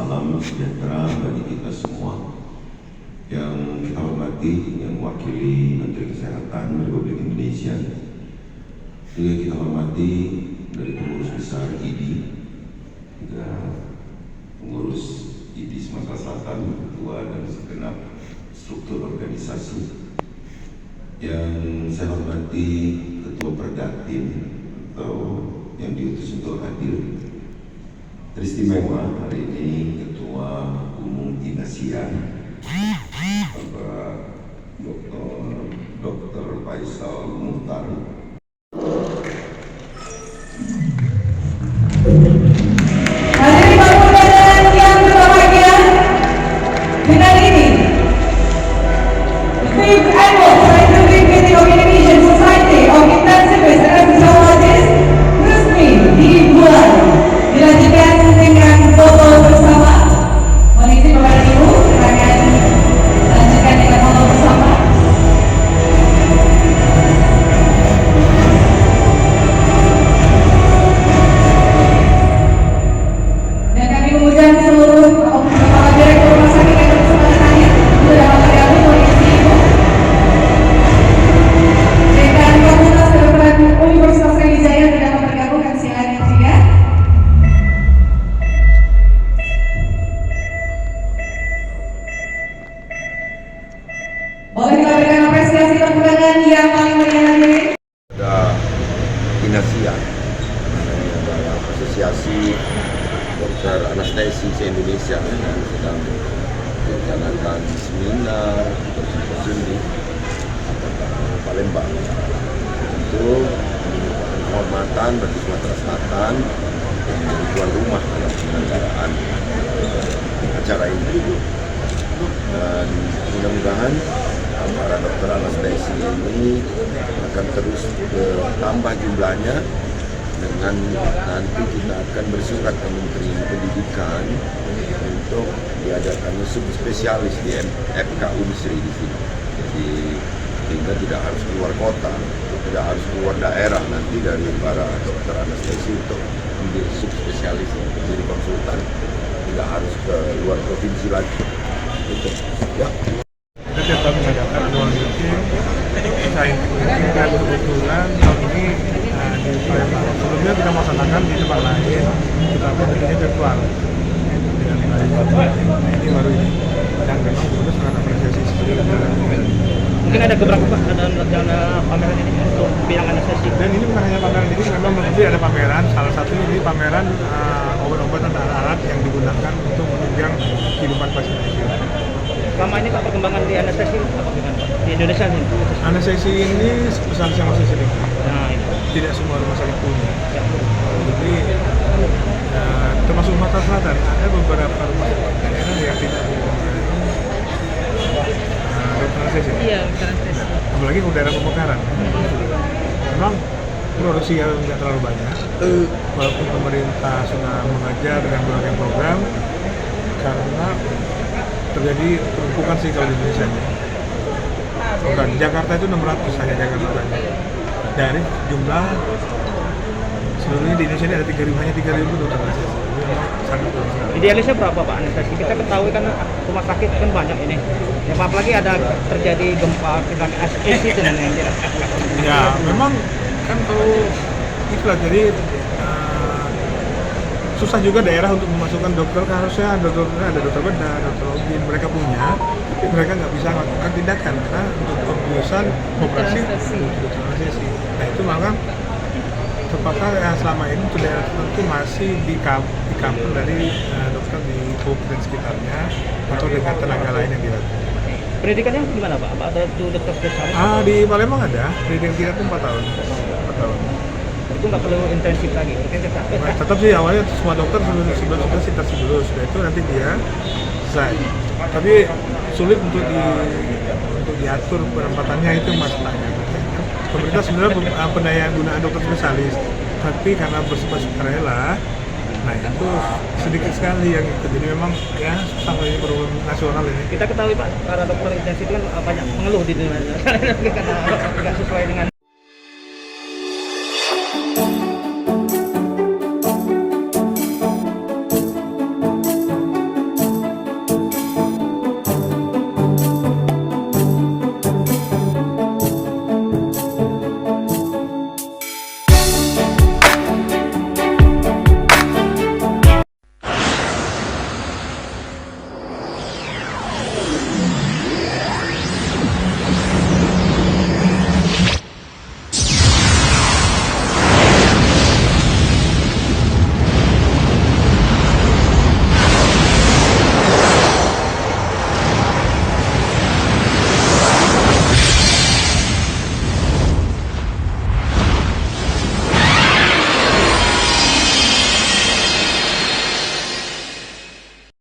salam sejahtera bagi kita semua. Yang kita hormati, yang mewakili Menteri Kesehatan Republik Indonesia, juga kita hormati dari pengurus besar IDI, juga pengurus IDI Sumatera Selatan, ketua dan segenap struktur organisasi. Yang saya hormati Ketua Perdatim atau yang diutus untuk hadir. Teristimewa hari ini Ketua Umum INASIA, Bapak Dr. Faisal Muhtar. Hadirin pemuda dan yang berbahagia, dengan ini the 5th Annual Scientific Meeting of Indonesian Society of Intensivists and Physiologists resmi dimulai. Dilanjutkan dengan foto bersama. Mohon izin Bapak dan Ibu, silakan lanjutkan dengan foto bersama. Dan kami mengundang seluruh kepala direktur rumah sakit yang berkesempatan hadir. Sudah Bapak dan Ibu, mohon izin Ibu. Dekan Fakultas Kedokteran Universitas Sriwijaya tidak bergabung, kami silakan juga. Boleh kita berikan apresiasi tepuk tangan yang paling meriah hadirin. Ada INASIA, namanya adalah Asosiasi Dokter Anestesi se-Indonesia, yang sedang merencanakan seminar atau simposium di Palembang. Itu merupakan kehormatan bagi Sumatera Selatan yang menjadi tuan rumah dalam penyelenggaraan acara ini. Dan mudah-mudahan para dokter anestesi ini akan terus bertambah jumlahnya, dengan nanti kita akan bersurat ke Menteri Pendidikan untuk diadakannya subspesialis di FK Unsri di sini. Jadi sehingga tidak harus keluar kota, tidak harus keluar daerah nanti dari para dokter anestesi untuk menjadi subspesialis, menjadi konsultan, tidak harus ke luar provinsi lagi. Itu ya. Kita tiap tahun mengadakan annual meeting scientific, dan kebetulan tahun ini di Palembang. Sebelumnya kita melaksanakan di tempat lain, tetapi tentunya virtual dengan baik. Ini baru ini, dan memang kita sangat apresiasi seperti itu. Mungkin ada beberapa Pak, ada pameran ini untuk bidang anestesi. Dan ini bukan hanya pameran ini, memang nanti ada pameran. Salah satunya ini pameran obat-obatan alat yang digunakan untuk menunjang kehidupan pasien ICU. Selama ini Pak, perkembangan di anestesi apa gimana Pak? Di Indonesia ini? Anestesi ini spesialis yang masih sedikit. Nah, itu. Tidak semua rumah sakit punya. Jadi termasuk Sumatera Selatan ada beberapa rumah sakit daerah yang tidak punya dokter anestesi. Iya, dokter anestesi. Apalagi ke daerah pemekaran. Memang produksinya tidak terlalu banyak. Walaupun pemerintah sudah mengajar dengan berbagai program, karena terjadi penumpukan sih kalau di Indonesia ini. Bukan, Jakarta itu 600 hanya Jakarta saja. Dari jumlah seluruhnya di Indonesia ini ada 3.000, hanya 3.000 dokter anestesi. Ini memang sangat kurang sekali. Idealisnya berapa Pak anestesi? Kita ketahui kan rumah sakit kan banyak ini. Ya, apalagi ada terjadi gempa, kecelakaan anestesi dan lain-lain. Ya, memang kan kalau itulah, jadi susah juga daerah untuk memasukkan dokter. Harusnya ada dokter bedah, dokter obgyn, mereka punya, tapi mereka nggak bisa melakukan tindakan karena untuk keputusan operasi dokter anestesi. Nah itu maka terpaksa selama ini untuk daerah tertentu masih di cover dari dokter di kabupaten sekitarnya atau dengan tenaga lain yang dilakukan. Pendidikannya gimana Pak? Apa ada tuh dokter spesialis? Di Palembang ada, pendidikan kita itu 4 tahun. 4 tahun. Itu nggak perlu intensif lagi. Tetap sih awalnya semua dokter sebelum intensif dulu, sudah itu nanti dia selesai. Tapi sulit untuk diatur penempatannya, itu masalahnya. Pemerintah sebenarnya pendaya gunaan dokter spesialis, tapi karena bersifat sukarela, nah itu sedikit sekali yang ikut. Jadi memang ya susah ini problem nasional ini. Kita ketahui Pak, para dokter intensif kan banyak mengeluh di dunia karena nggak sesuai dengan